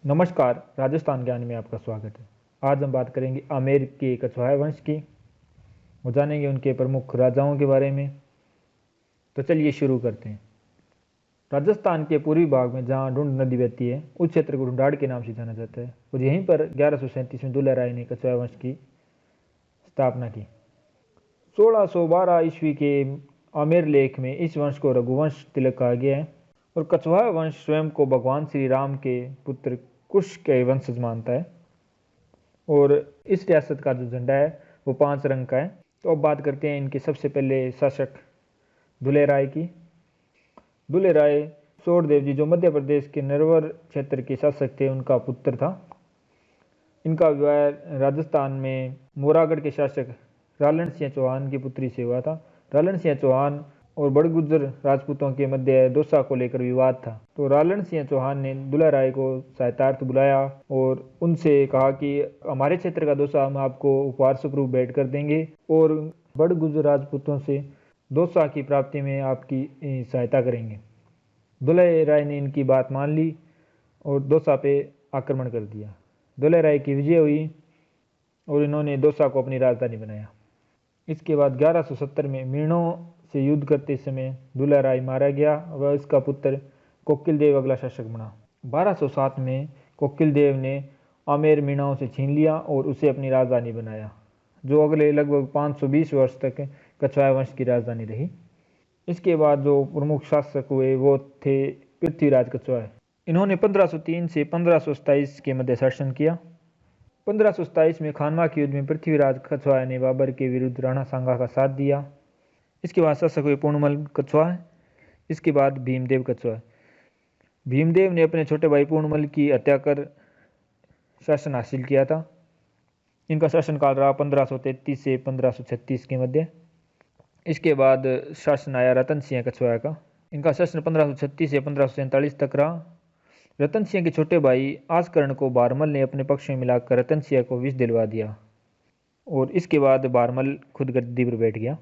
नमस्कार, राजस्थान ज्ञान में आपका स्वागत है। आज हम बात करेंगे आमेर के कछवाहा वंश की और जानेंगे उनके प्रमुख राजाओं के बारे में। तो चलिए शुरू करते हैं। राजस्थान के पूर्वी भाग में जहाँ ढूंढ नदी बहती है, उस क्षेत्र को ढूंढाड़ के नाम से जाना जाता है और यहीं पर 1137 में दुल्ला राय ने कछवाहा वंश की स्थापना की। 1612 ईस्वी के आमेर लेख में इस वंश को रघुवंश तिलक कहा गया है और कछवाहा वंश स्वयं को भगवान श्री राम के पुत्र कुश के वंशज मानता है। और इस रियासत का जो झंडा है वो 5 रंग का है। तो अब बात करते हैं इनके सबसे पहले शासक दुल्हे राय की। दुल्हे राय सोढ़देव जी जो मध्य प्रदेश के नरवर क्षेत्र के शासक थे, उनका पुत्र था। इनका विवाह राजस्थान में मोरागढ़ के शासक रालन सिंह चौहान की पुत्री से हुआ था। रालन सिंह चौहान और बड़गुजर राजपूतों के मध्य दोसा को लेकर विवाद था। तो रालन सिंह चौहान ने दुल्हा राय को सहायतार्थ बुलाया और उनसे कहा कि हमारे क्षेत्र का दोसा हम आपको उपहार स्वरूप भेंट कर देंगे और बड़गुजर राजपूतों से दोसा की प्राप्ति में आपकी सहायता करेंगे। दुल्हे राय ने इनकी बात मान ली और दोसा पे आक्रमण कर दिया। दुल्हे राय की विजय हुई और इन्होंने दोसा को अपनी राजधानी बनाया। इसके बाद 1170 में मीणों से युद्ध करते समय दुल्हा राय मारा गया व इसका पुत्र कोकिल देव अगला शासक बना। 1207 में कोकिल देव ने आमेर मीणाओं से छीन लिया और उसे अपनी राजधानी बनाया, जो अगले लगभग 520 वर्ष तक कछवाहा वंश की राजधानी रही। इसके बाद जो प्रमुख शासक हुए वो थे पृथ्वीराज कछवाहा। इन्होंने 1503 से 1527 के मध्य शासन किया। 1527 में खानवा के युद्ध में पृथ्वीराज कछवाहा ने बाबर के विरुद्ध राणा सांगा का साथ दिया। इसके बाद शासक हुए पूर्णमल कछवाहा। इसके बाद भीमदेव कछवाहा। भीमदेव ने अपने छोटे भाई पूर्णमल की हत्या कर शासन हासिल किया था। इनका शासनकाल रहा 1533 से 1536 के मध्य। इसके बाद शासन आया रतन सिंह कछवाहा का। इनका शासन 1536 से 1547 तक रहा। रतन सिंह के छोटे भाई आसकर्ण को बारमल ने अपने पक्ष में मिलाकर रतन सिंह को विष दिलवा दिया और इसके बाद बारमल खुद गद्दी पर बैठ गया।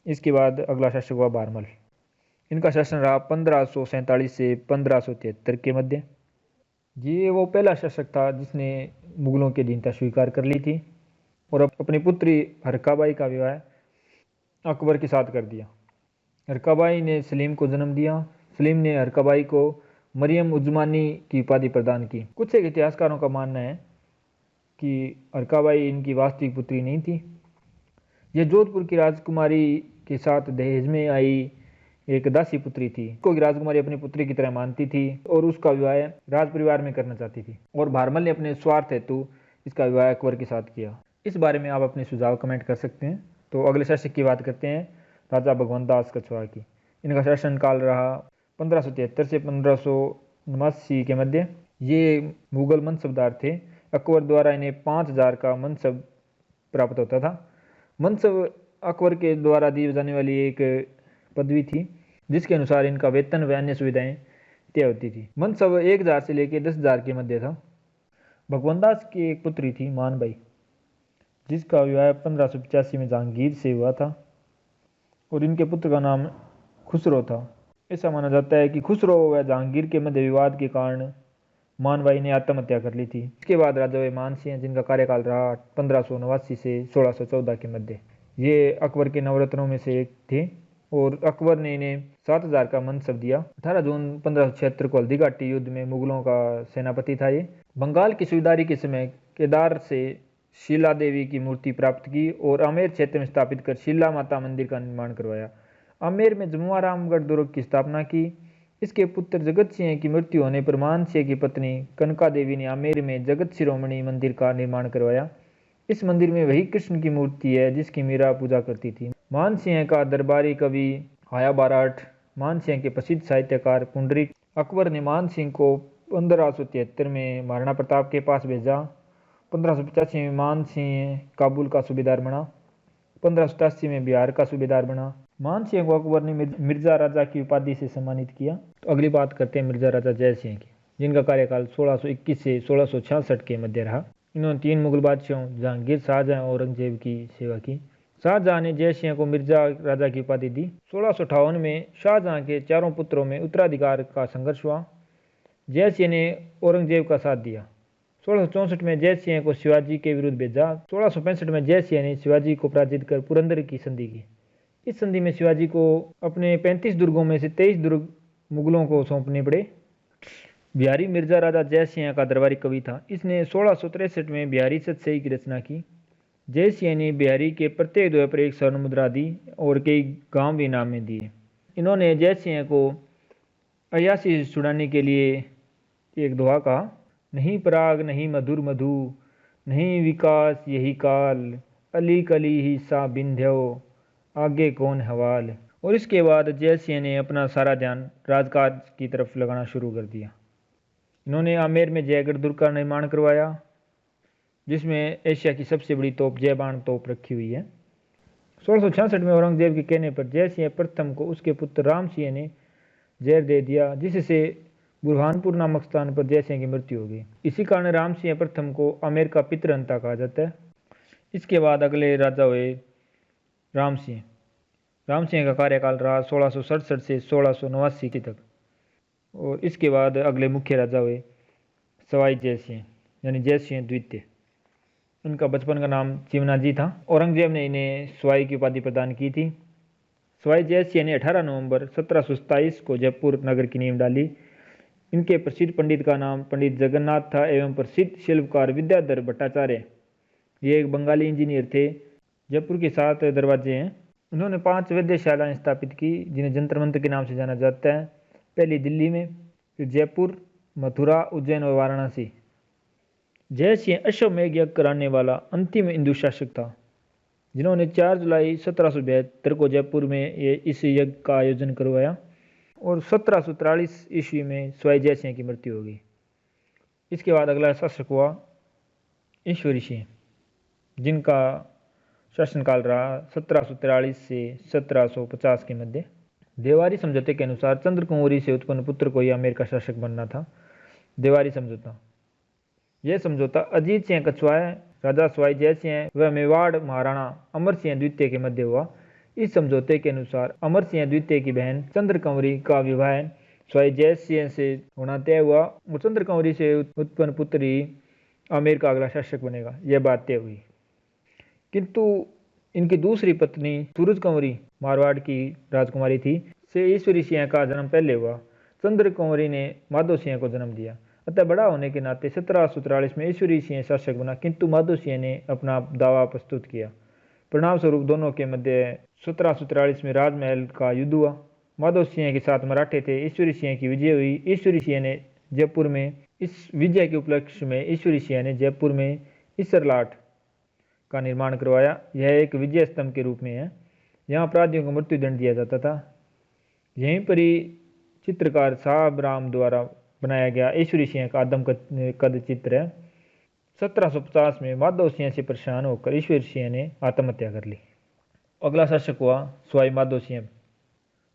इसके बाद अगला शासक हुआ बारमल। इनका शासन रहा 1547 से 1573 के मध्य। ये वो पहला शासक था जिसने मुगलों की अधीनता स्वीकार कर ली थी और अपनी पुत्री हरकाबाई का विवाह अकबर के साथ कर दिया। हरकाबाई ने सलीम को जन्म दिया। सलीम ने हरकाबाई को मरियम उज़्मानी की उपाधि प्रदान की। कुछ एक इतिहासकारों का मानना है कि हरकाबाई इनकी वास्तविक पुत्री नहीं थी। यह जोधपुर की राजकुमारी के साथ दहेज में आई एक दासी पुत्री थी। उसको राजकुमारी अपनी पुत्री की तरह मानती थी और उसका विवाह राज परिवार में करना चाहती थी और बारमल ने अपने स्वार्थ हेतु इसका विवाह अकबर के साथ किया। इस बारे में आप अपने सुझाव कमेंट कर सकते हैं। तो अगले शासक की बात करते हैं, राजा भगवंत दास कछवाहा की। इनका शासनकाल रहा 1573 से 1579 के मध्य। ये मुगल मनसबदार थे। अकबर द्वारा इन्हें 5000 का मनसब प्राप्त होता था। मनसब अकबर के द्वारा दी जाने वाली एक पदवी थी जिसके अनुसार इनका वेतन व अन्य सुविधाएं तय होती थी। मनसब 1000 से लेकर 10,000 के मध्य था। भगवंत दास की एक पुत्री थी मानबाई, जिसका विवाह 1585 में जहांगीर से हुआ था और इनके पुत्र का नाम खुसरो था। ऐसा माना जाता है कि खुसरो व जहांगीर के मध्य विवाद के कारण मानबाई ने आत्महत्या कर ली थी। इसके बाद राजा हुए मानसिंह, जिनका कार्यकाल रहा 1589 से 1614 के मध्य। ये अकबर के नवरत्नों में से एक थे और अकबर ने इन्हें 7000 का मनसब दिया। 18 जून 1576 को हल्दीघाटी युद्ध में मुगलों का सेनापति था। ये बंगाल की सुबेदारी के समय केदार से शीला देवी की मूर्ति प्राप्त की और आमेर क्षेत्र में स्थापित कर शीला माता मंदिर का निर्माण करवाया। आमेर में जमुआरामगढ़ दुर्ग की स्थापना की। इसके पुत्र जगत सिंह की मृत्यु होने पर मान सिंह की पत्नी कनका देवी ने आमेर में जगत शिरोमणि मंदिर का निर्माण करवाया। इस मंदिर में वही कृष्ण की मूर्ति है जिसकी मीरा पूजा करती थी। मान सिंह का दरबारी कवि हाया बाराट, मान सिंह के प्रसिद्ध साहित्यकार पुंडरीक। अकबर ने मान सिंह को 1573 में महाराणा प्रताप के पास भेजा। 1585 में मान सिंह काबुल का सूबेदार बना। 1587 में बिहार का सूबेदार बना। मान सिंह को अकबर ने मिर्जा राजा की उपाधि से सम्मानित किया। तो अगली बात करते हैं मिर्जा राजा जय सिंह की, जिनका कार्यकाल 1621 से 1666 के मध्य रहा। इन्होंने 3 मुगल बादशाहों जहांगीर, शाहजहां और औरंगजेब की सेवा की। शाहजहां ने जय सिंह को मिर्जा राजा की उपाधि दी। 1658 में शाहजहां के चारों पुत्रों में उत्तराधिकार का संघर्ष हुआ। जयसिंह ने औरंगजेब का साथ दिया। 1664 में जयसिंह को शिवाजी के विरुद्ध भेजा। 1665 में जयसिंह ने शिवाजी को पराजित कर पुरंदर की संधि की। इस संधि में शिवाजी को अपने 35 दुर्गों में से 23 दुर्ग मुगलों को सौंपने पड़े। बिहारी मिर्जा राजा जयसिंह का दरबारी कवि था। इसने 1663 में बिहारी सतसई की रचना की। जयसिंह ने बिहारी के प्रत्येक द्वार पर एक स्वर्ण मुद्रा दी और कई गांव भी इनाम में दिए। इन्होंने जयसिंह को अयासी छुड़ाने के लिए एक दोहा कहा, नहीं पराग नहीं मधुर मधु, नहीं विकास यही काल, अली कली ही सा बिंध्यो, आगे कौन हवाल। और इसके बाद जयसिंह ने अपना सारा ध्यान राजकाज की तरफ लगाना शुरू कर दिया। इन्होंने आमेर में जयगढ़ दुर्ग का निर्माण करवाया, जिसमें एशिया की सबसे बड़ी तोप जयबान तोप रखी हुई है। 1666 में औरंगजेब के कहने पर जयसिंह प्रथम को उसके पुत्र राम सिंह ने जहर दे दिया, जिससे बुरहानपुर नामक स्थान पर जयसिंह की मृत्यु हो गई। इसी कारण राम सिंह प्रथम को आमेर का पितृहंता कहा जाता है। इसके बाद अगले राजा हुए राम सिंह। राम सिंह का कार्यकाल रहा 1667 से 1689 तक। और इसके बाद अगले मुख्य राजा हुए सवाई जयसिंह यानी जयसिंह द्वितीय। उनका बचपन का नाम चिमनाजी था। औरंगजेब ने इन्हें सवाई की उपाधि प्रदान की थी। सवाई जयसिंह ने 18 नवंबर 1727 को जयपुर नगर की नींव डाली। इनके प्रसिद्ध पंडित का नाम पंडित जगन्नाथ था एवं प्रसिद्ध शिल्पकार विद्याधर भट्टाचार्य, ये एक बंगाली इंजीनियर थे। जयपुर के 7 दरवाजे हैं। उन्होंने 5 वेधशालाएं स्थापित की, जिन्हें जंतर मंतर के नाम से जाना जाता है। पहली दिल्ली में, फिर जयपुर, मथुरा, उज्जैन और वाराणसी। जयसिंह अश्वमेध यज्ञ कराने वाला अंतिम हिंदू शासक था, जिन्होंने 4 जुलाई 1772 को जयपुर में इस यज्ञ का आयोजन करवाया और 1743 ईस्वी में सवाई जयसिंह की मृत्यु हो गई। इसके बाद अगला शासक हुआ ईश्वरी सिंह, जिनका शासनकाल रहा 1743 से 1750 के मध्य। देवारी समझौते के अनुसार चंद्रकुंवरी से उत्पन्न पुत्र को ही आमेर का शासक बनना था। देवारी समझौता, यह समझौता अजीत सिंह कछवाहा, राजा सवाई जयसिंह व मेवाड़ महाराणा अमर सिंह द्वितीय के मध्य हुआ। इस समझौते के अनुसार अमर सिंह द्वितीय की बहन चंद्रकुंवरी का विवाह सवाई जयसिंह से होना तय हुआ और चंद्रकुंवरी से उत्पन्न पुत्र ही आमेर का अगला शासक बनेगा, यह बात तय हुई। किंतु इनकी दूसरी पत्नी सूरज कुंवरी मारवाड़ की राजकुमारी थी, से ईश्वरी सिंह का जन्म पहले हुआ। चंद्रकुंवरी ने माधो सिंह को जन्म दिया। अतः बड़ा होने के नाते 1743 में ईश्वरी सिंह शासक बना, किंतु माधो सिंह ने अपना दावा प्रस्तुत किया। परिणाम स्वरूप दोनों के मध्य 1743 में राजमहल का युद्ध हुआ। माधो सिंह के साथ मराठे थे। ईश्वरी सिंह की विजय हुई। ईश्वरी सिंह ने जयपुर में, इस विजय के उपलक्ष्य में ईश्वरी सिंह ने जयपुर में ईसरलाट का निर्माण करवाया। यह एक विजय स्तंभ के रूप में है। यहाँ अपराधियों को मृत्युदंड दिया जाता था। यहीं पर ही चित्रकार साहब राम द्वारा बनाया गया ईश्वरी सिंह का आदम कद चित्र है। 1750 में माधव सिंह से परेशान होकर ईश्वरी सिंह ने आत्महत्या कर ली। अगला शासक हुआ सवाई माधो सिंह,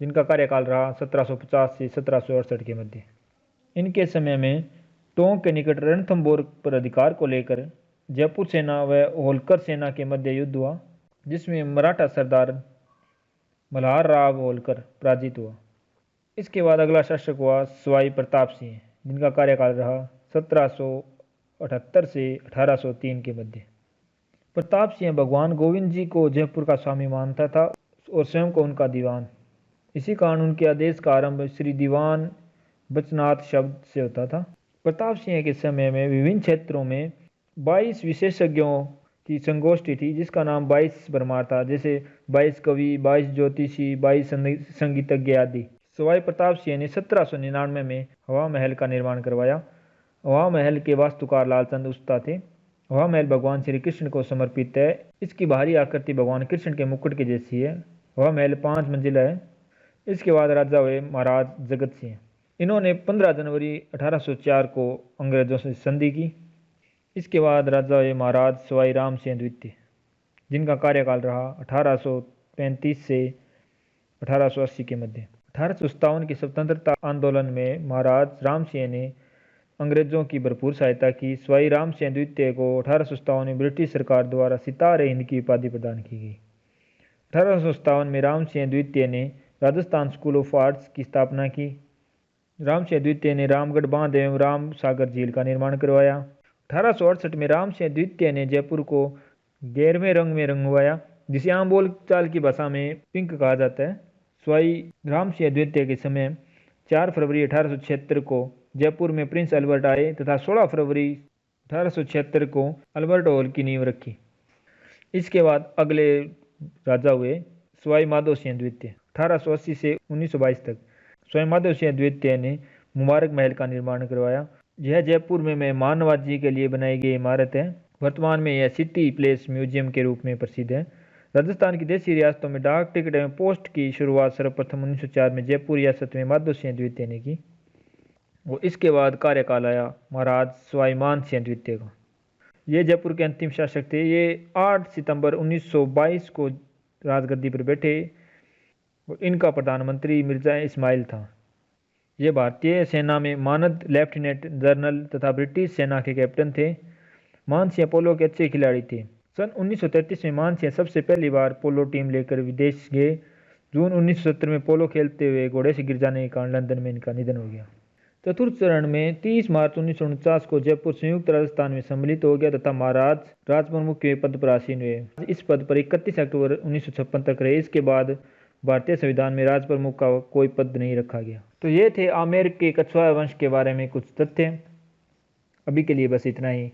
जिनका कार्यकाल रहा 1750 से 1768 के मध्य। इनके समय में टोंक के निकट रणथंभौर पर अधिकार को लेकर जयपुर सेना व होलकर सेना के मध्य युद्ध हुआ, जिसमें मराठा सरदार मल्हार राव होलकर पराजित हुआ। इसके बाद अगला शासक हुआ सवाई प्रताप सिंह, जिनका कार्यकाल रहा 1778 से 1803 के मध्य। प्रताप सिंह भगवान गोविंद जी को जयपुर का स्वामी मानता था और स्वयं को उनका दीवान। इसी कारण उनके आदेश का आरंभ श्री दीवान बचनाथ शब्द से होता था। प्रताप सिंह के समय में विभिन्न क्षेत्रों में 22 विशेषज्ञों की संगोष्ठी थी, जिसका नाम 22 भरमार था, जैसे 22 कवि, 22 ज्योतिषी, 22 संगीतज्ञ आदि। सवाई प्रताप सिंह ने 1799 में हवा महल का निर्माण करवाया। हवा महल के वास्तुकार लालचंद उस्ता थे। हवा महल भगवान श्री कृष्ण को समर्पित है। इसकी बाहरी आकृति भगवान कृष्ण के मुकुट के जैसी है। हवा महल 5 मंजिला है। इसके बाद राजा हुए महाराज जगत सिंह। इन्होंने 15 जनवरी 1804 को अंग्रेजों से संधि की। इसके बाद राजा हुए महाराज सवाई राम सिंह द्वितीय, जिनका कार्यकाल रहा 1835 से 1880 के मध्य। 1857 के स्वतंत्रता आंदोलन में महाराज राम सिंह ने अंग्रेजों की भरपूर सहायता की। सवाई राम सिंह द्वितीय को 1857 में ब्रिटिश सरकार द्वारा सितारे हिंद की उपाधि प्रदान की गई। 1857 में राम सिंह द्वितीय ने राजस्थान स्कूल ऑफ आर्ट्स की स्थापना की। राम सिंह द्वितीय ने रामगढ़ बांध एवं राम सागर झील का निर्माण करवाया। 1868 में राम सिंह द्वितीय ने जयपुर को 11वें रंग में रंगवाया, जिसे आम बोलचाल की भाषा में पिंक कहा जाता है। स्वाई राम सिंह द्वितीय के समय 4 फरवरी 1876 को जयपुर में प्रिंस अल्बर्ट आए तथा 16 फरवरी 1876 को अल्बर्ट हॉल की नींव रखी। इसके बाद अगले राजा हुए स्वाई माधो सिंह द्वितीय। 1880 से 1922 तक स्वाई माधो सिंह द्वितीय ने मुबारक महल का निर्माण करवाया। यह जयपुर में मेहमान नवाजी के लिए बनाई गई इमारत है। वर्तमान में यह सिटी प्लेस म्यूजियम के रूप में प्रसिद्ध है। राजस्थान की देशी रियासतों में डाक टिकट एवं पोस्ट की शुरुआत सर्वप्रथम 1904 में जयपुर रियासत में माधो सिंह द्वितीय ने की। वो इसके बाद कार्यकाल आया महाराज स्वाई मान सिंह द्वितीय का। ये जयपुर के अंतिम शासक थे। ये 8 सितंबर 1922 को राजगद्दी पर बैठे और इनका प्रधानमंत्री मिर्जा इस्माइल था। ये भारतीय सेना में मानद लेफ्टिनेंट जनरल तथा ब्रिटिश सेना के कैप्टन थे। मान सिंह पोलो के अच्छे खिलाड़ी थे। सन 1933 में मान सिंह सबसे पहली बार पोलो टीम लेकर विदेश गए। जून 1970 में पोलो खेलते हुए घोड़े से गिर जाने के कारण लंदन में इनका निधन हो गया। चतुर्थ चरण में 30 मार्च 1949 को जयपुर संयुक्त राजस्थान में सम्मिलित हो गया तथा महाराज राजप्रमुख के पद पर आसीन हुए। इस पद पर 31 अक्टूबर 1956 तक रहे। इसके बाद भारतीय संविधान में राजप्रमुख का कोई पद नहीं रखा गया। तो ये थे आमेर के कछवाहा वंश के बारे में कुछ तथ्य। अभी के लिए बस इतना ही।